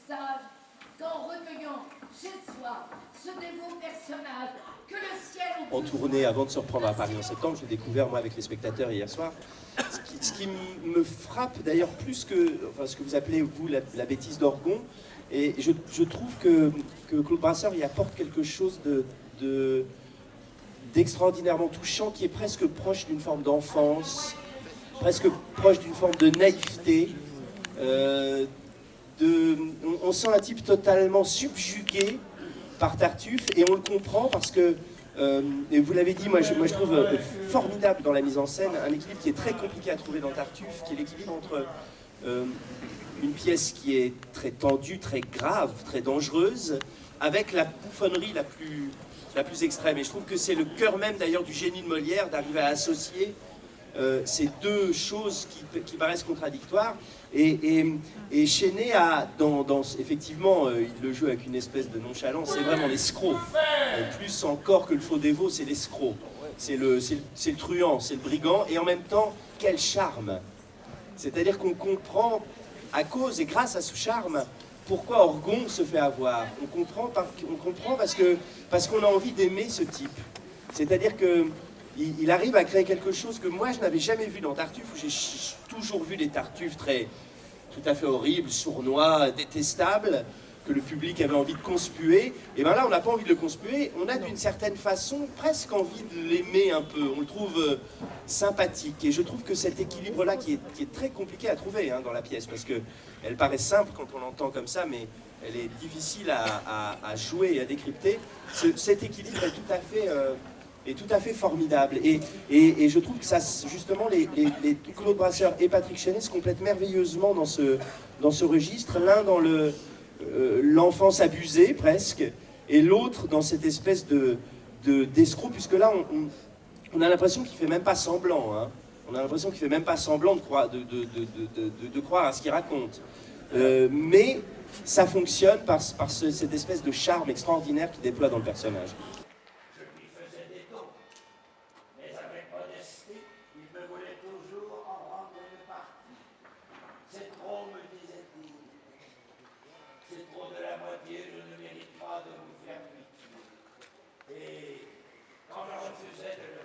sage qu'en recueillant chez soi ce dévot personnage que le ciel... En tournée avant de se reprendre à Paris en septembre, j'ai découvert moi avec les spectateurs hier soir. Ce qui me frappe d'ailleurs plus que enfin, ce que vous appelez vous la bêtise d'Orgon, et je trouve que Claude Brasseur y apporte quelque chose d'extraordinairement touchant qui est presque proche d'une forme d'enfance, presque proche d'une forme de naïveté. On sent un type totalement subjugué par Tartuffe et on le comprend parce que, et vous l'avez dit, moi je trouve formidable dans la mise en scène un équilibre qui est très compliqué à trouver dans Tartuffe, qui est l'équilibre entre une pièce qui est très tendue, très grave, très dangereuse, avec la bouffonnerie la plus extrême. Et je trouve que c'est le cœur même d'ailleurs du génie de Molière d'arriver à associer ces deux choses qui paraissent contradictoires. Et Chenet a, effectivement, il le joue avec une espèce de nonchalance, c'est vraiment l'escroc. Plus encore que le faux dévot, c'est l'escroc. C'est le truand, c'est le brigand, et en même temps, quel charme! C'est-à-dire qu'on comprend, à cause et grâce à ce charme, pourquoi Orgon se fait avoir. On comprend parce qu'on a envie d'aimer ce type. C'est-à-dire que il arrive à créer quelque chose que moi je n'avais jamais vu dans Tartuffe, où j'ai toujours vu des Tartuffes tout à fait horribles, sournois, détestables, que le public avait envie de conspuer. Et bien là, on n'a pas envie de le conspuer, on a d'une certaine façon presque envie de l'aimer un peu. On le trouve sympathique. Et je trouve que cet équilibre-là, qui est très compliqué à trouver dans la pièce, parce qu'elle paraît simple quand on l'entend comme ça, mais elle est difficile à jouer et à décrypter. Cet équilibre est tout à fait formidable. Et je trouve que ça, justement, les Claude Brasseur et Patrick Chenet se complètent merveilleusement dans ce registre. L'un dans l'enfance abusée, presque, et l'autre dans cette espèce d'escroc, puisque là, on a l'impression qu'il ne fait même pas semblant. On a l'impression qu'il ne fait même pas semblant de croire à ce qu'il raconte. Mais ça fonctionne par cette espèce de charme extraordinaire qu'il déploie dans le personnage. Et quand je refusais de le